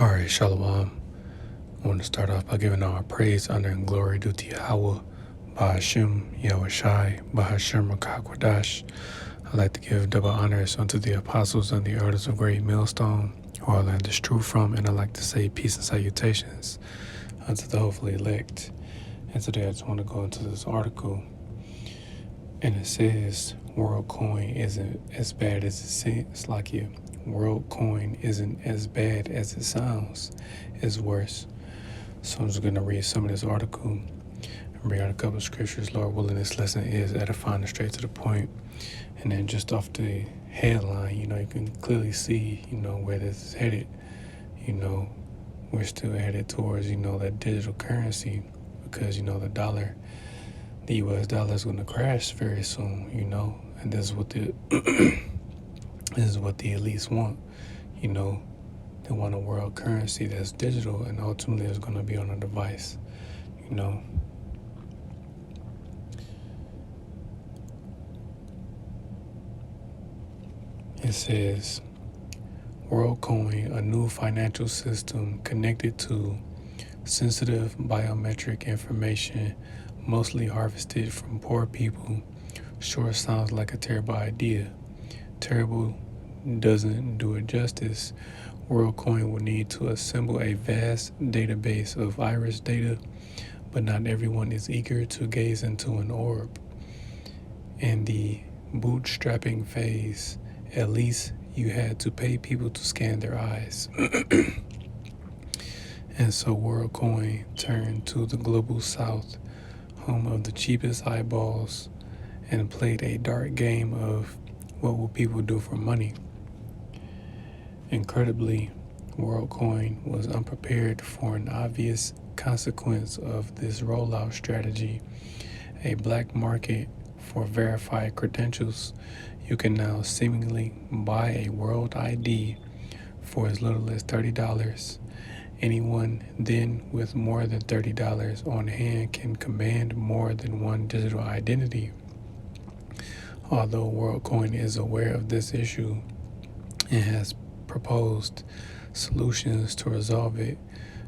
All right, Shalom. I want to start off by giving all praise, honor, and glory due to Yahweh, Bahashim, Yahushai, Bahashim, Rakakwadash. I'd like to give double honors unto the apostles and the elders of Great Millstone, who I learned this truth from, and I'd like to say peace and salutations unto the hopefully elect. And today I just want to go into this article, and it says, WorldCoin isn't as bad as it seems. Like you. WorldCoin isn't as bad as it sounds. It's worse. So I'm just going to read some of this article and bring out a couple of scriptures. Lord willing, this lesson is edifying and straight to the point. And then just off the headline, you can clearly see, where this is headed. We're still headed towards, that digital currency because, the dollar, the US dollar is going to crash very soon, and this is what the this is what the elites want. They want a world currency that's digital and ultimately is going to be on a device. It says, WorldCoin, a new financial system connected to sensitive biometric information, mostly harvested from poor people. Sure sounds like a terrible idea. Terrible doesn't do it justice. WorldCoin will need to assemble a vast database of iris data, but not everyone is eager to gaze into an orb. In the bootstrapping phase, at least you had to pay people to scan their eyes. And so WorldCoin turned to the global south, home of the cheapest eyeballs, and played a dark game of what will people do for money. Incredibly, WorldCoin was unprepared for an obvious consequence of this rollout strategy, a black market for verified credentials. You can now seemingly buy a world ID for as little as $30. Anyone then with more than $30 on hand can command more than one digital identity. Although WorldCoin is aware of this issue and has proposed solutions to resolve it,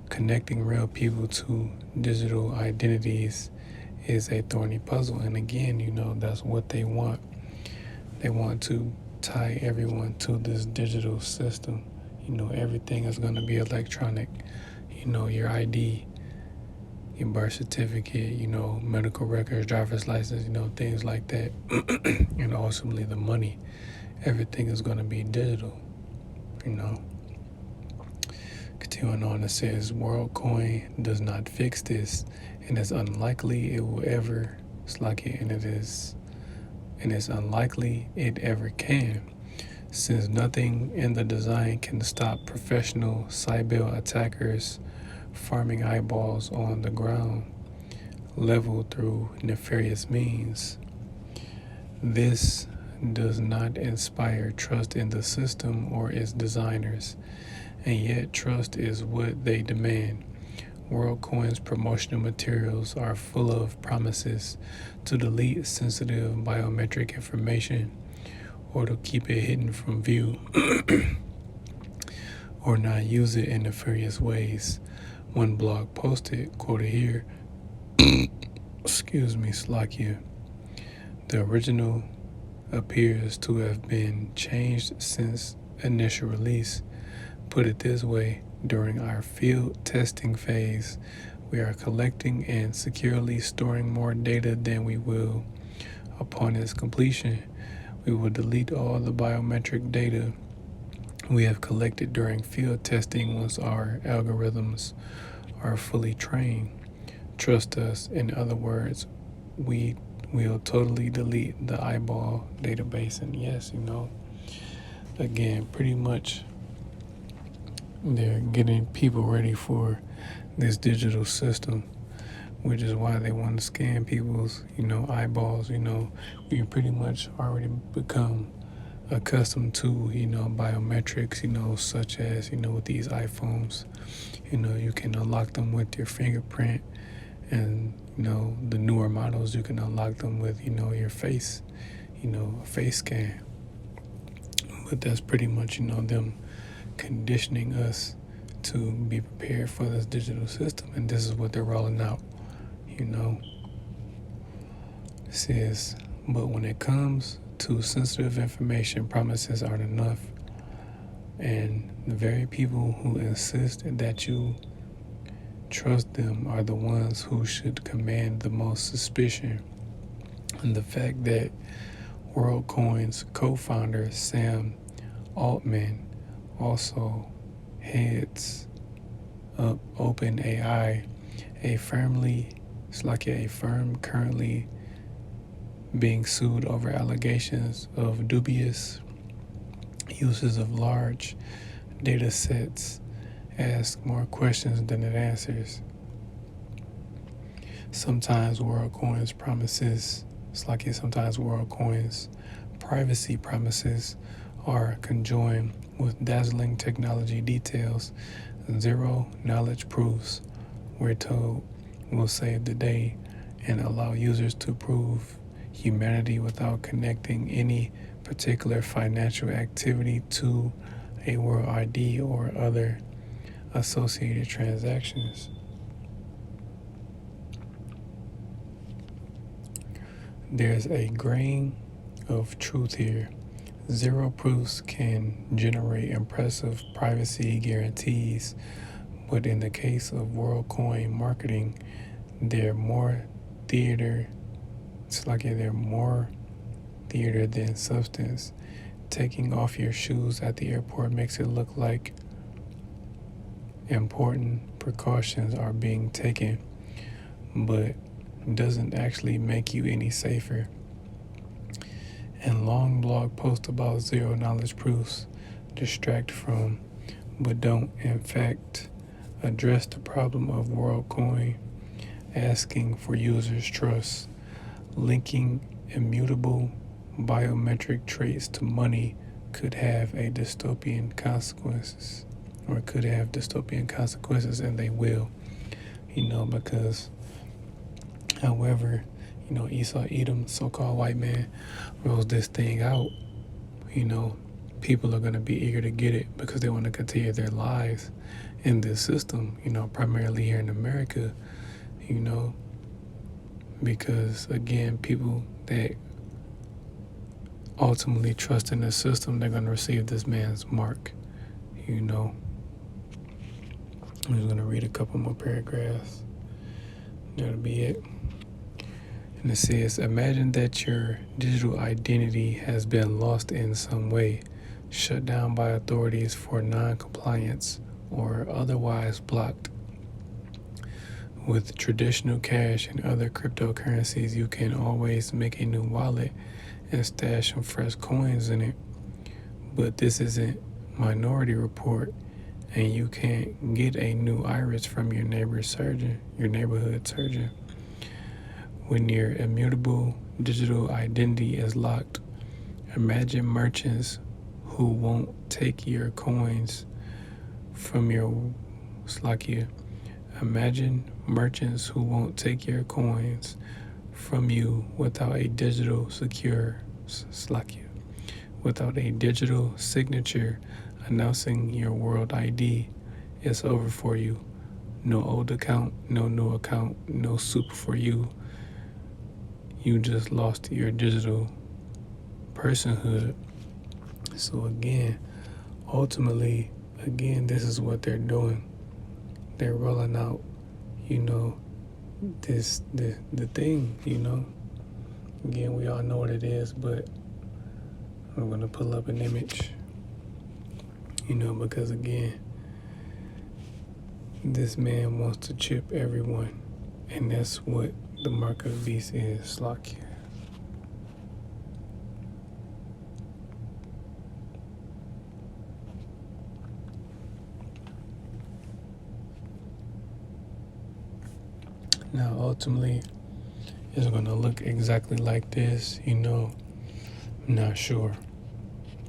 connecting real people to digital identities is a thorny puzzle. And again, that's what they want. They want to tie everyone to this digital system. Everything is going to be electronic. Your ID, your birth certificate, medical records, driver's license, things like that. And ultimately the money, everything is going to be digital, Continuing on, it says, WorldCoin does not fix this, and it's unlikely it will ever, and it's unlikely it ever can, since nothing in the design can stop professional cyber attackers farming eyeballs on the ground level through nefarious means. This does not inspire trust in the system or its designers, and yet trust is what they demand. WorldCoin's promotional materials are full of promises to delete sensitive biometric information or to keep it hidden from view or not use it in nefarious ways. One blog posted, quoted here, Slakia, the original appears to have been changed since initial release. Put it this way, during our field testing phase, we are collecting and securely storing more data than we will upon its completion. We will delete all the biometric data we have collected during field testing once our algorithms are fully trained. Trust us. In other words, we will totally delete the eyeball database. And yes, again, pretty much they're getting people ready for this digital system, which is why they want to scan people's, eyeballs. We pretty much already become accustomed to, biometrics, such as, with these iPhones, you can unlock them with your fingerprint, and, the newer models, you can unlock them with, your face, a face scan. But that's pretty much, them conditioning us to be prepared for this digital system, and this is what they're rolling out. You know, it says, but when it comes to sensitive information, promises aren't enough. And the very people who insist that you trust them are the ones who should command the most suspicion. And the fact that WorldCoin's co-founder Sam Altman also heads up OpenAI, a firm currently being sued over allegations of dubious uses of large data sets, ask more questions than it answers. Sometimes WorldCoin's privacy promises are conjoined with dazzling technology details. Zero knowledge proofs, we're told, will save the day and allow users to prove humanity without connecting any particular financial activity to a World ID or other associated transactions. There's a grain of truth here. Zero proofs can generate impressive privacy guarantees, but in the case of WorldCoin marketing, they're more theater than substance. Taking off your shoes at the airport makes it look like important precautions are being taken, but doesn't actually make you any safer. And long blog posts about zero knowledge proofs distract from, but don't in fact address the problem of WorldCoin asking for users' trust. Linking immutable biometric traits to money could have dystopian consequences, and they will, because however, Esau Edom, so-called white man, rolls this thing out, people are going to be eager to get it because they want to continue their lives in this system, primarily here in America, because, again, people that ultimately trust in the system, they're going to receive this man's mark, I'm just going to read a couple more paragraphs. That'll be it. And it says, imagine that your digital identity has been lost in some way, shut down by authorities for non-compliance, or otherwise blocked. With traditional cash and other cryptocurrencies, you can always make a new wallet and stash some fresh coins in it. But this isn't Minority Report, and you can't get a new iris from your neighborhood surgeon. When your immutable digital identity is locked, imagine merchants who won't take your coins from you without a digital signature announcing your World ID. It's over for you. No old account, no new account, no soup for you. You just lost your digital personhood. So ultimately, this is what they're doing. They're rolling out, the thing, Again, we all know what it is, but I'm going to pull up an image, because again, this man wants to chip everyone, and that's what the mark of the beast is, Slakia. Now, ultimately, it's going to look exactly like this, I'm not sure.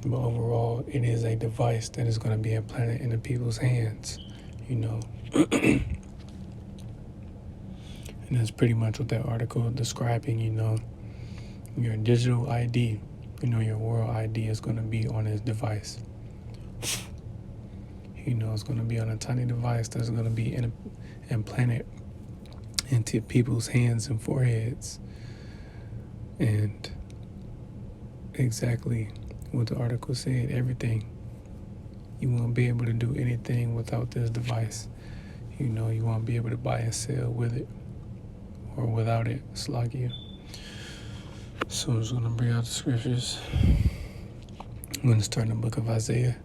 But overall, it is a device that is going to be implanted into people's hands, And that's pretty much what that article is describing, your digital ID, your World ID is going to be on his device. It's going to be on a tiny device that's going to be implanted into people's hands and foreheads. And exactly what the article said, everything. You won't be able to do anything without this device. You won't be able to buy and sell with it or without it. It's like you. So I'm just going to bring out the scriptures. I'm going to start in the book of Isaiah,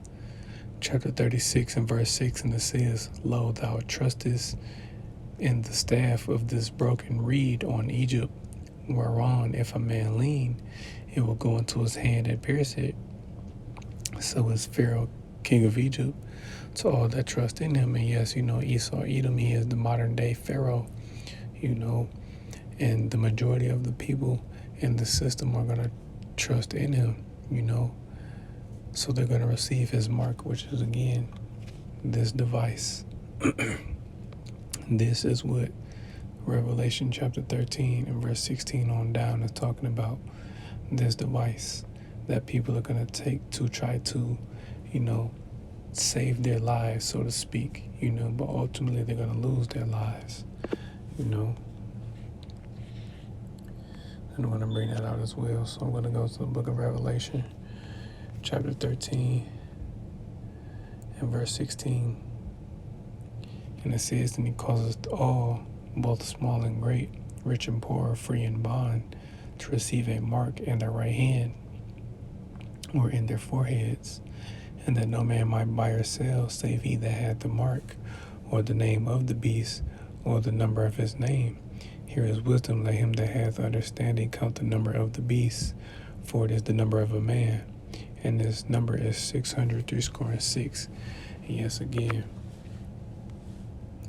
chapter 36 and verse 6, and it says, Lo, thou trustest in the staff of this broken reed on Egypt, whereon if a man lean, it will go into his hand and pierce it. So is Pharaoh, king of Egypt, to all that trust in him. And yes, Esau, Edom, he is the modern day Pharaoh, and the majority of the people in the system are going to trust in him, So they're going to receive his mark, which is, again, this device. This is what Revelation chapter 13 and verse 16 on down is talking about. This device that people are going to take to try to, save their lives, so to speak, but ultimately they're going to lose their lives, And I'm going to bring that out as well. So I'm going to go to the book of Revelation, chapter 13 and verse 16. And it says, And he causes all, both small and great, rich and poor, free and bond, to receive a mark in their right hand or in their foreheads, and that no man might buy or sell save he that had the mark, or the name of the beast, or the number of his name. Here is wisdom, let him that hath understanding count the number of the beast, for it is the number of a man, and his number is 666. And yes, again,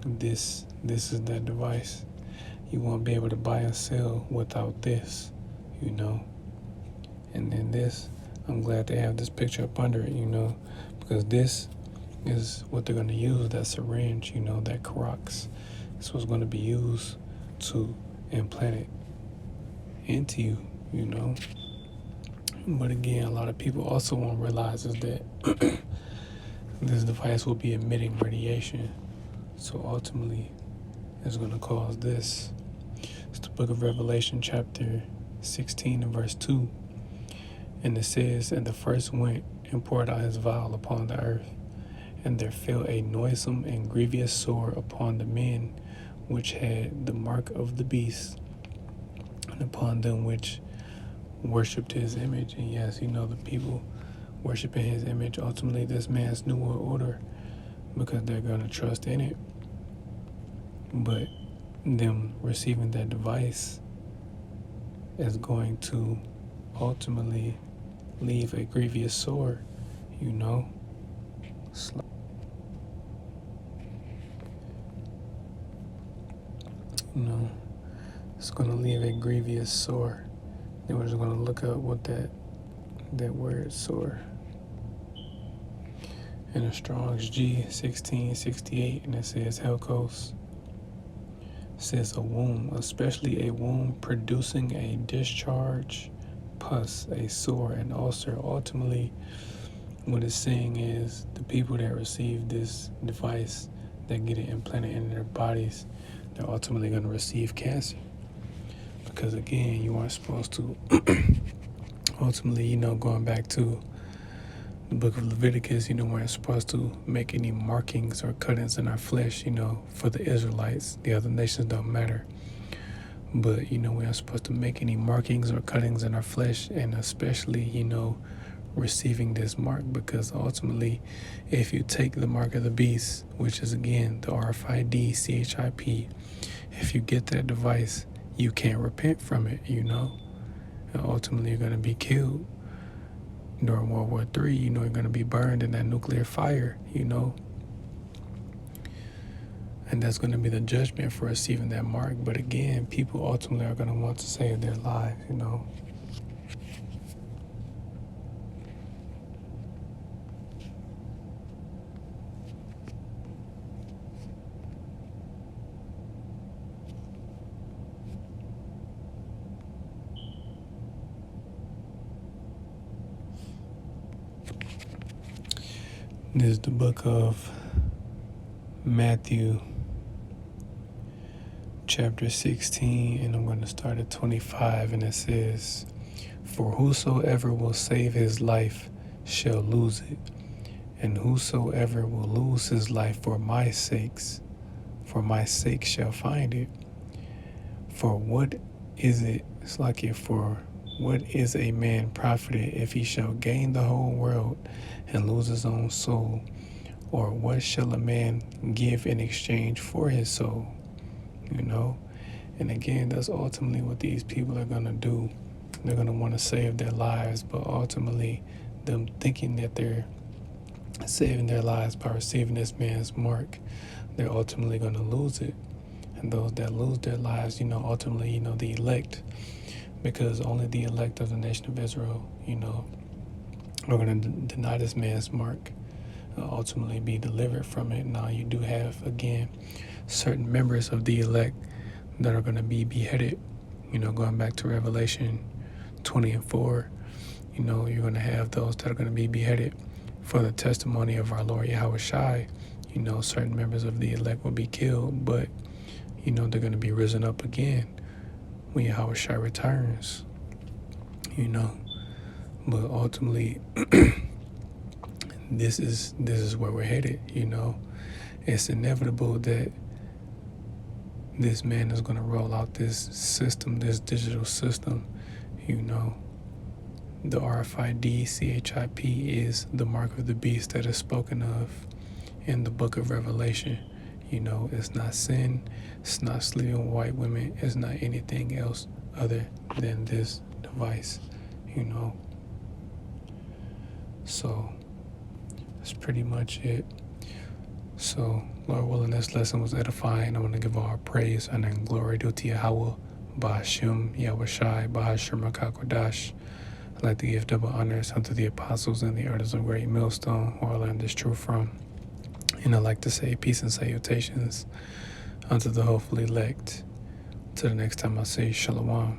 this is that device. You won't be able to buy and sell without this, And then this, I'm glad they have this picture up under it, because this is what they're going to use, that syringe, that Crocs. This was going to be used to implant it into you, But again, a lot of people also won't realize is that this device will be emitting radiation. So ultimately, it's going to cause this. It's the book of Revelation, chapter 16 and verse 2. And it says, And the first went and poured out his vial upon the earth, and there fell a noisome and grievous sore upon the men which had the mark of the beast, and upon them which worshipped his image. And yes, the people worshiping his image, ultimately this man's new world order, because they're going to trust in it. But them receiving that device is going to ultimately leave a grievous sore, It's going to leave a grievous sore. Then we're just going to look up what that word sore. In the Strong's G1668, and it says Helkos. It says a womb, especially a womb producing a discharge, pus, a sore, an ulcer. Ultimately, what it's saying is the people that receive this device, that get it implanted in their bodies, they're ultimately going to receive cancer. Because again, you aren't supposed to, ultimately, going back to the book of Leviticus, we aren't supposed to make any markings or cuttings in our flesh, for the Israelites. The other nations don't matter. But, we aren't supposed to make any markings or cuttings in our flesh, and especially, receiving this mark, because ultimately, if you take the mark of the beast, which is again the RFID CHIP, if you get that device, you can't repent from it, and ultimately you're going to be killed. During World War III, you're going to be burned in that nuclear fire, And that's going to be the judgment for receiving that mark. But again, people ultimately are going to want to save their lives, This is the book of Matthew chapter 16, and I'm going to start at 25, and it says, "For whosoever will save his life shall lose it, and whosoever will lose his life for my sake shall find it. For what is it, for what is a man profited if he shall gain the whole world and lose his own soul? Or what shall a man give in exchange for his soul?" You know? And again, that's ultimately what these people are going to do. They're going to want to save their lives, but ultimately, them thinking that they're saving their lives by receiving this man's mark, they're ultimately going to lose it. And those that lose their lives, ultimately, the elect, because only the elect of the nation of Israel, are going to deny this man's mark, ultimately be delivered from it. Now, you do have, again, certain members of the elect that are going to be beheaded. Going back to Revelation 20:4, you're going to have those that are going to be beheaded for the testimony of our Lord Yahweh Shai. Certain members of the elect will be killed, but, they're going to be risen up again when Yahweh Shai returns. But ultimately, this is where we're headed. It's inevitable that this man is going to roll out this system, this digital system. The RFID CHIP is the mark of the beast that is spoken of in the book of Revelation. It's not sin, it's not sleeping with white women, it's not anything else other than this device. So that's pretty much it. So, Lord willing, this lesson was edifying. I want to give all praise and glory to Yahweh, Ba'ashem, Yahweh Shai, Ba'ashem HaKakodash. I'd like to give double honors unto the apostles and the elders of Great Millstone, who I learned this truth from. And I'd like to say peace and salutations unto the hopefully elect. Till the next time I say Shalom.